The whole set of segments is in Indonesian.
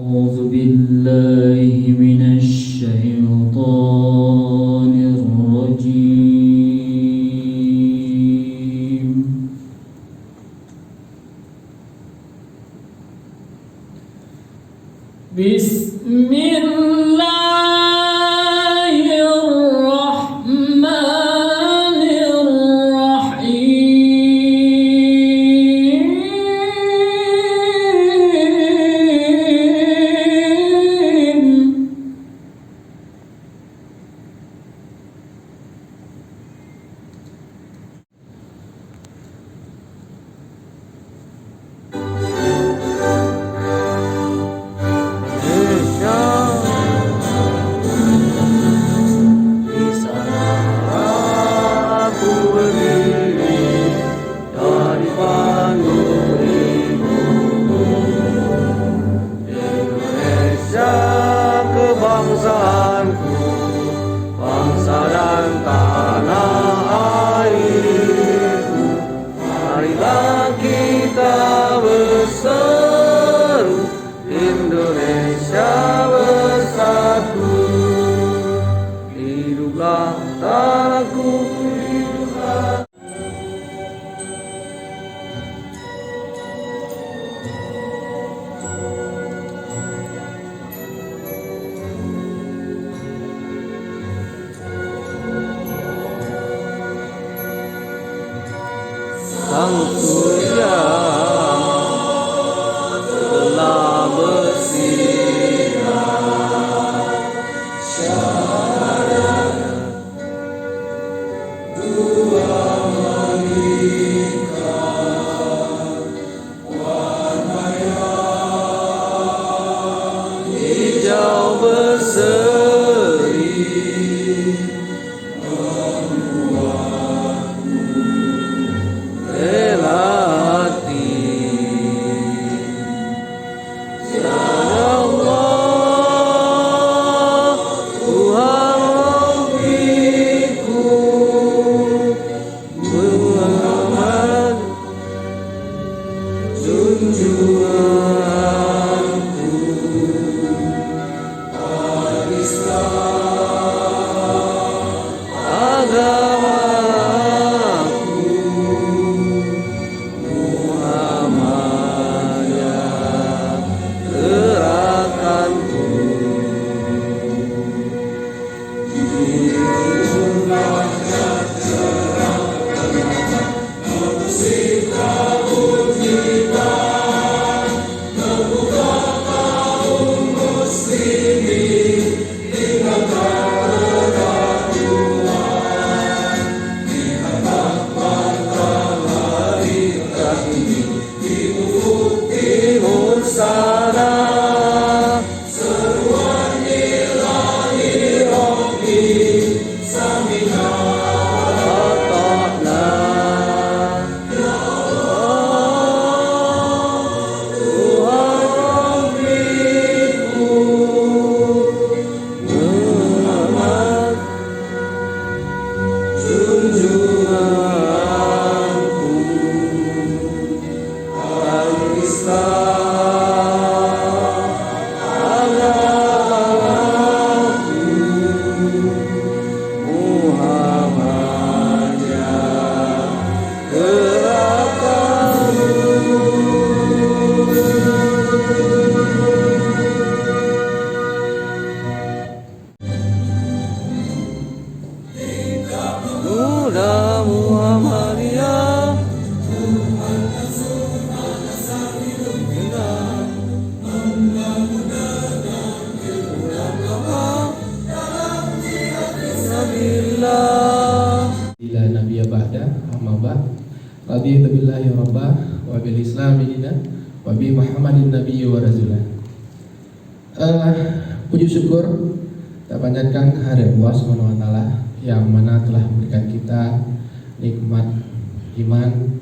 أعوذ بالله من الشيطان الرجيم. بسم الله الرحمن الرحيم. Kebangsaanku, bangsa dan tanah airku, marilah kita berseru, Indonesia bersatu. Hiduplah tanahku, hiduplah. Sang surya telah bersinar, syahadat dua meningkat, warna hijau berseri, Ila nabiyya ba'da amma ba'd. Raditu billahi rabbah wa bil islami dinan wa bi Muhammadin nabiyyi wa rasulah. Puji syukur kita panjatkan kehadirat Allah Subhanahu wa taala yang mana telah memberikan kita nikmat iman,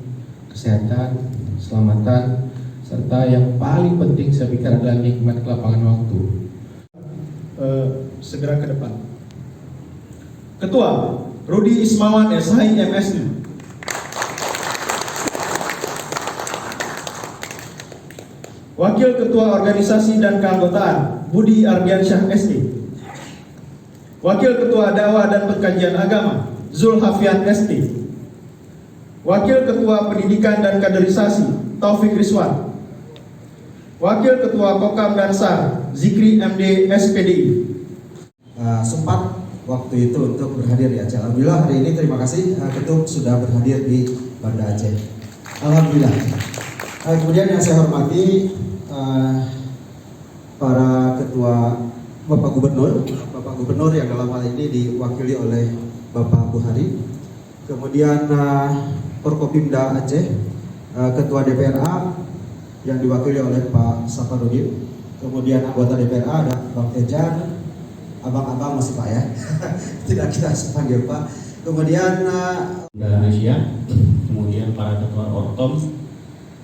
kesehatan, keselamatan, serta yang paling penting saya pikir adalah nikmat kelapangan waktu. Segera ke depan. Ketua Rudi Ismawan SHI MSI. Wakil Ketua Organisasi dan Keanggotaan Budi Ardiansyah SD. Wakil Ketua Dakwah dan Pengkajian Agama Zulhafian ST. Wakil Ketua Pendidikan dan Kaderisasi Taufik Rizwan. Wakil Ketua Kokam dan SAR Zikri MD SPDI. Sempat waktu itu untuk berhadir di Aceh. Alhamdulillah hari ini terima kasih Ketum sudah berhadir di Banda Aceh. Alhamdulillah. Kemudian yang saya hormati para ketua Bapak Gubernur yang dalam hal ini diwakili oleh Bapak Buhari. Kemudian Forkopimda Aceh, Ketua DPRA yang diwakili oleh Pak Safarudin. Kemudian anggota DPRA ada Bang Tejan, abang-abang masih Pak ya, tidak kita panggil Pak. Kemudian Indonesia, kemudian para ketua Ortom,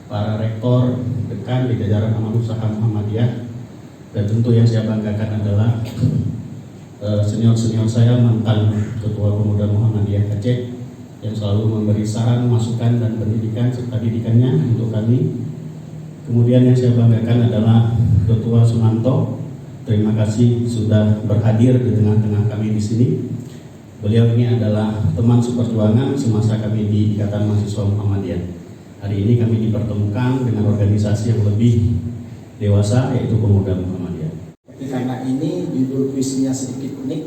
para rektor, dekan di jajaran Amal Usaha Muhammadiyah, dan tentu yang saya banggakan adalah senior-senior saya, mantan Ketua Pemuda Muhammadiyah Aceh, yang selalu memberi saran, masukan, dan pendidikan serta didikannya untuk kami. Kemudian yang saya banggakan adalah Ketua Sumanto. Terima kasih sudah berhadir di tengah-tengah kami di sini. Beliau ini adalah teman seperjuangan semasa kami di Ikatan Mahasiswa Muhammadiyah. Hari ini kami dipertemukan dengan organisasi yang lebih dewasa, yaitu Pemuda Muhammadiyah. Tapi karena ini judul puisinya sedikit unik,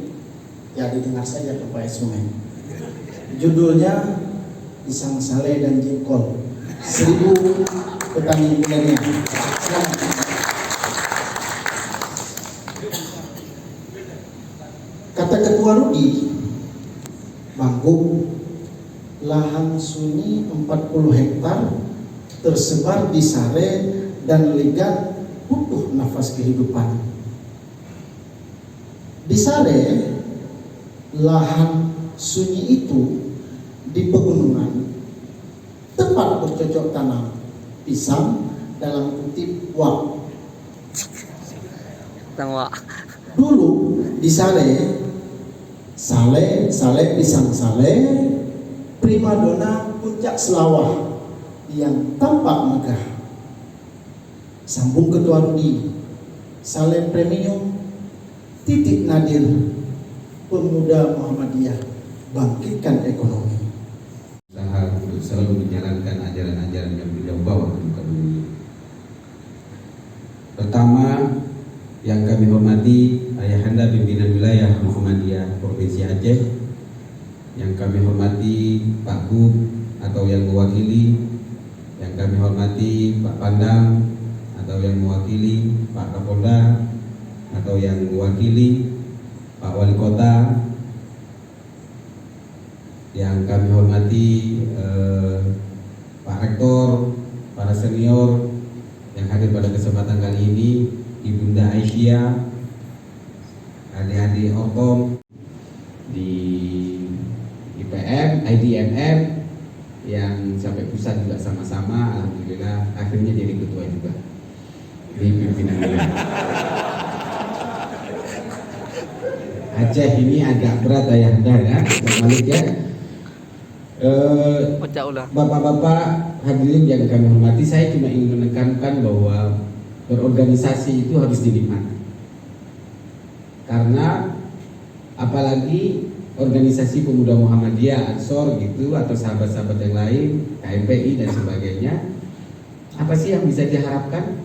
ya didengar saja Bapak Sungai. Judulnya Pisang Sale dan Jengkol, 1000 petani milenial. Kata Ketua Rudi, Bangkung, lahan sunyi 40 hektar tersebar di Sare dan Ligat butuh nafas kehidupan. Di Sare, lahan sunyi itu di pegunungan tepat bercocok tanam pisang dalam kutip wak. Dulu di Sare, pisang sale, primadona puncak Selawah yang tampak megah. Sambung Ketua Rudi, Sale Premium, titik nadir Pemuda Muhammadiyah, bangkitkan ekonomi. Usaha untuk selalu menjalankan ajaran-ajaran yang beliau bawa ke muka bumi. Pertama, yang kami hormati Ayahanda Pimpinan Wilayah Muhammadiyah Provinsi Aceh, yang kami hormati Pak Gub atau yang mewakili, yang kami hormati Pak Pandang atau yang mewakili Pak Kapolda atau yang mewakili Pak Wali Kota, yang kami hormati Pak Rektor, para senior yang hadir pada kesempatan kali ini, Ibunda Aisyah, adik-adik Orkom di IPM, IDMM yang sampai pusat juga sama-sama, alhamdulillah akhirnya jadi ketua juga di pimpinan wilayah. Aceh ini agak berat ayahanda ya, Malik ya. Bapak-bapak hadirin yang kami hormati, saya cuma ingin menekankan bahwa berorganisasi itu harus dinikmati. Karena apalagi organisasi Pemuda Muhammadiyah, Ansor gitu, atau sahabat-sahabat yang lain, KMPI dan sebagainya, apa sih yang bisa diharapkan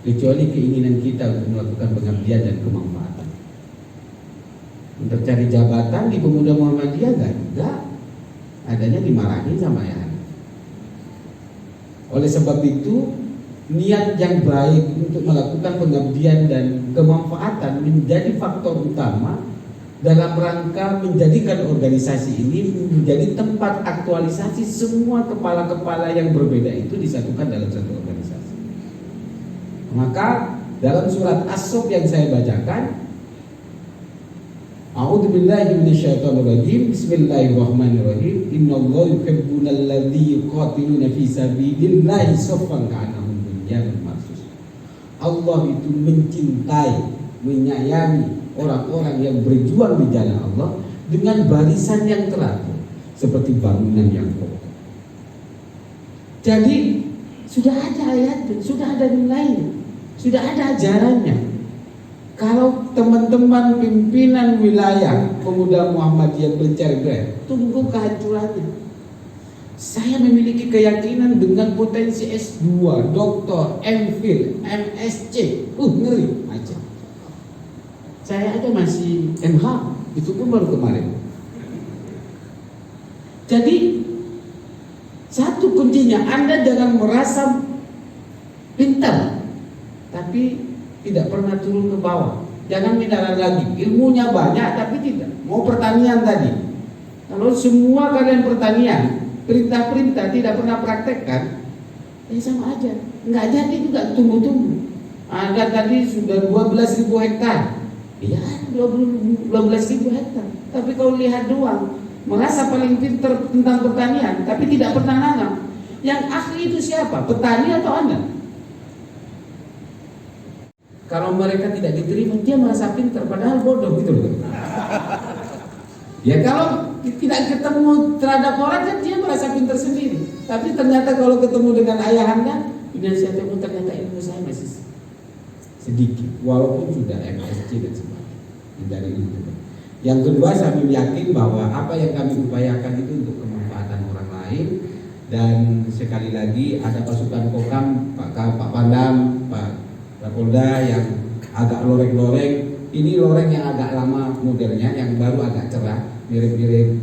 kecuali keinginan kita untuk melakukan pengabdian dan kemanfaatan. Untuk cari jabatan di Pemuda Muhammadiyah enggak, adanya dimarahin sama ayah. Oleh sebab itu, niat yang baik untuk melakukan pengabdian dan kemanfaatan menjadi faktor utama dalam rangka menjadikan organisasi ini menjadi tempat aktualisasi semua kepala-kepala yang berbeda itu disatukan dalam satu organisasi. Maka dalam surat As-Sof yang saya bacakan, A'udzubillahi minasyaitonirrajim, Bismillahirrahmanirrahim, Innallaha yuhibbunal ladzina yuqatiluna fi sabilillahi shaffan ka'annahum bunyanun marsus. Allah itu mencintai, menyayangi orang-orang yang berjuang di jalan Allah dengan barisan yang teratur seperti bangunan yang kokoh. Jadi sudah ada ayat, sudah ada nilainya. sudah ada ajarannya. Kalau teman-teman pimpinan wilayah Pemuda Muhammadiyah bercerai, tunggu kehancurannya. Saya memiliki keyakinan dengan potensi S2, doktor, MPhil, MSc, ngeri aja. Saya aja masih MH, itu pun baru kemarin. Jadi satu kuncinya, Anda jangan merasa pintar, tapi tidak pernah turun ke bawah. Jangan mindaran lagi, ilmunya banyak tapi tidak. Mau pertanian tadi, kalau semua kalian pertanian, perintah-perintah tidak pernah praktekkan, ya sama aja, nggak jadi juga, tunggu-tunggu. Ada tadi sudah 12.000 hektar, iya 12.000 hektar. Tapi kalau lihat doang, merasa paling pintar tentang pertanian, tapi tidak pernah nanam. Yang ahli itu siapa? Petani atau Anda? Kalau mereka tidak diterima, dia merasa pintar, padahal bodoh gitu loh. Ya kalau tidak ketemu terhadap orang kan dia merasa pintar sendiri. Tapi ternyata kalau ketemu dengan ayahanda, penasihatmu ternyata ilmu saya masih sedikit, walaupun sudah MSc dan sebagainya dari itu. Yang kedua, saya yakin bahwa apa yang kami upayakan itu untuk kemanfaatan orang lain. Dan sekali lagi ada pasukan Kokam, Pak Pandam, Pak Kapolda yang agak loreng-loreng. Ini loreng yang agak lama modelnya, yang baru agak cerah, mirip-mirip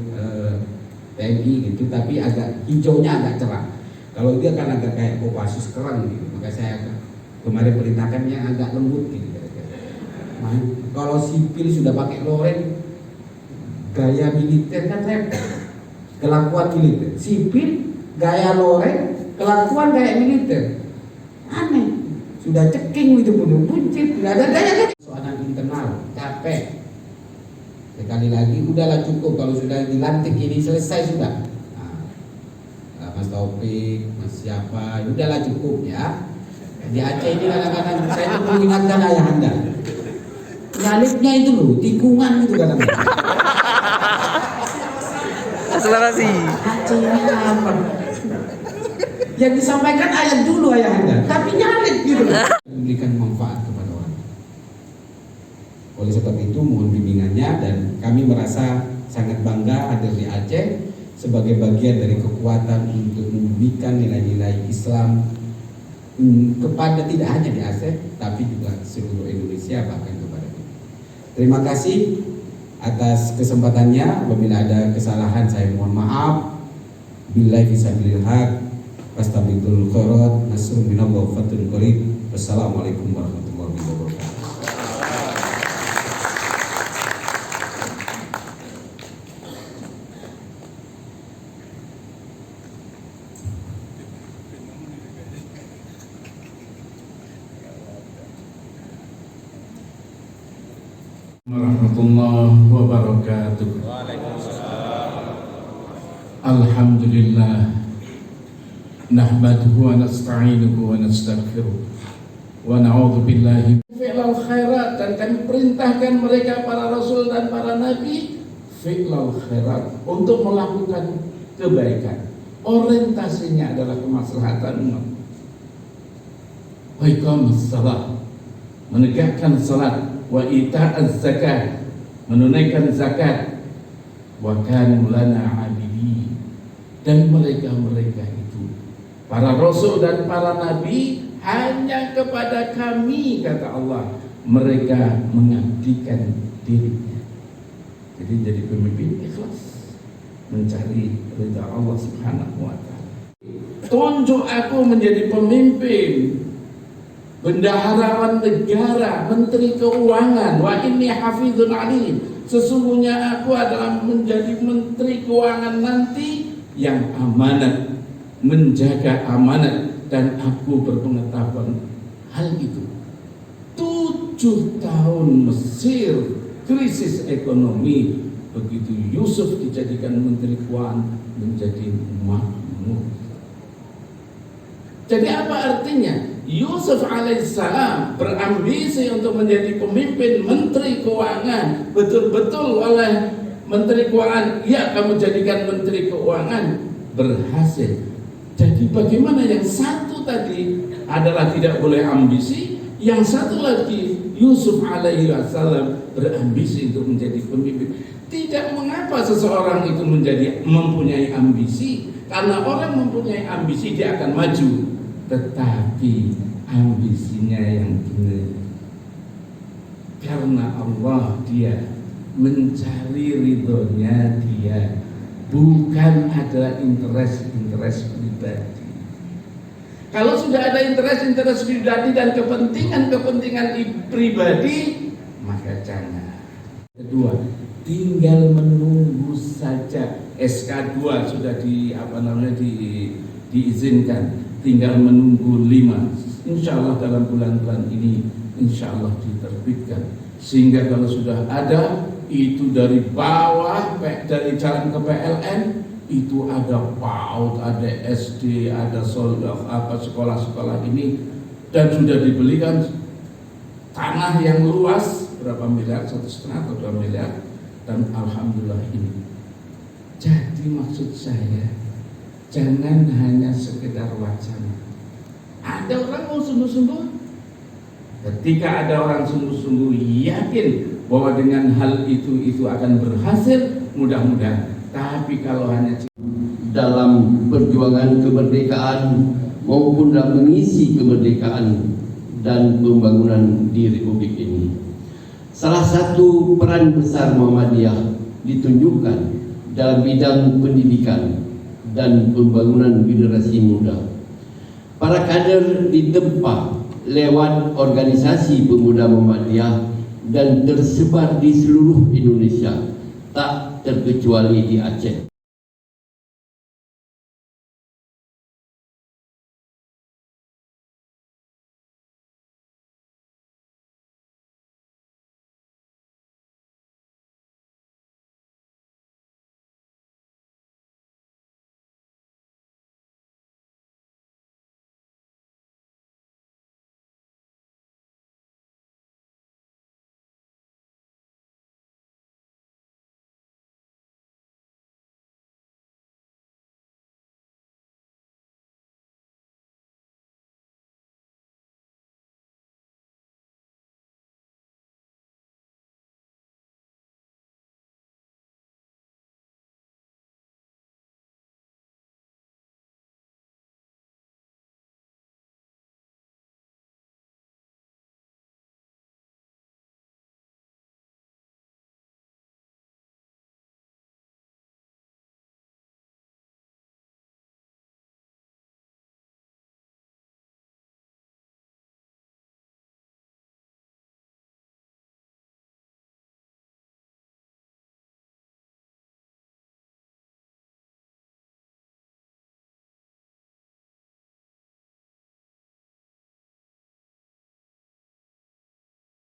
TNI gitu, tapi agak hijaunya agak cerah. Kalau dia kan agak kayak Kopassus kerang gitu, maka saya kemarin perintahkan yang agak lembut gitu. Nah, kalau sipil sudah pakai loreng, gaya militer kan repot, kelakuan militer. Sipil gaya loreng, kelakuan kayak militer, aneh. Sudah ceking gitu, buncit, nggak ada gaya. Soalan internal, capek. Sekali lagi, udahlah cukup. Kalau sudah dilantik ini selesai sudah. Nah, Mas Taufik, Mas siapa, udahlah cukup ya. Di Aceh ini kadang-kadang saya tuh mengingatkan ayah anda. Galibnya itu loh, tikungan gitu kadang-kadang. Akselerasi. Aceh ini apa? Yang disampaikan ayat dulu ayah anda, tapi nyalip gitu. Memberikan manfaat kepada orang. Oleh sebab itu mohon bimbingannya, dan kami merasa sangat bangga hadir di Aceh sebagai bagian dari kekuatan untuk membumikan nilai-nilai Islam kepada tidak hanya di Aceh tapi juga seluruh Indonesia, bahkan kepada kita. Terima kasih atas kesempatannya. Apabila ada kesalahan saya mohon maaf. Billahi fisabilil haq. Fastabiqul khairat, nasrun minallah wa fathun qarib. Wassalamualaikum warahmatullahi wabarakatuh. Warahmatullahi wabarakatuh. Alhamdulillah. Nahmaduhu wa nasta'inuhu wa nastaghfiruh wa na'udzu billahi fi'lal khairat, dan kami perintahkan mereka para rasul dan para nabi fi'lal khairat, untuk melakukan kebaikan. Orientasinya adalah kemaslahatan umat. Wa iqamus shalah, menegakkan salat, wa ita'az zakat, menunaikan zakat, wa kanu lana 'abidin, dan mereka-mereka itu para rasul dan para nabi hanya kepada kami, kata Allah, mereka mengabdikan dirinya. Jadi jadi pemimpin ikhlas, mencari ridha Allah Subhanahu wa ta'ala. Tunjuk aku menjadi pemimpin, bendaharawan negara, menteri keuangan. Wa inni hafizun alim, sesungguhnya aku adalah menjadi menteri keuangan nanti yang amanat, menjaga amanat, dan aku berpengetahuan hal itu. 7 tahun Mesir krisis ekonomi, begitu Yusuf dijadikan menteri keuangan menjadi makmur. Jadi apa artinya? Yusuf alaihissalam berambisi untuk menjadi pemimpin menteri keuangan, betul-betul oleh menteri keuangan, ya kamu jadikan menteri keuangan, berhasil. Jadi bagaimana yang satu tadi adalah tidak boleh ambisi, Yang satu lagi, Yusuf alaihi wassalam berambisi untuk menjadi pemimpin. Tidak mengapa seseorang itu mempunyai ambisi, karena orang mempunyai ambisi dia akan maju. Tetapi ambisinya yang benar, karena Allah dia mencari ridhonya dia, bukan ada interest pribadi. Kalau sudah ada interest pribadi dan kepentingan pribadi, maka jangan. Kedua, tinggal menunggu saja. SK2 sudah diizinkan, tinggal menunggu 5. Insya Allah dalam bulan-bulan ini insya Allah diterbitkan, sehingga kalau sudah ada itu dari bawah, dari jalan ke PLN itu ada PAUD, ada SD, ada sekolah-sekolah ini, dan sudah dibelikan tanah yang luas berapa miliar, 1,5 atau 2 miliar, dan alhamdulillah ini. Jadi maksud saya, jangan hanya sekedar wacana. Ada orang mau sungguh-sungguh, ketika ada orang sungguh-sungguh yakin bahwa dengan hal itu akan berhasil, mudah-mudahan. Tapi kalau hanya dalam perjuangan kemerdekaan maupun dalam mengisi kemerdekaan dan pembangunan di Republik ini, salah satu peran besar Muhammadiyah ditunjukkan dalam bidang pendidikan dan pembangunan generasi muda. Para kader ditempa lewat organisasi pemuda Muhammadiyah dan tersebar di seluruh Indonesia, tak terkecuali di Aceh.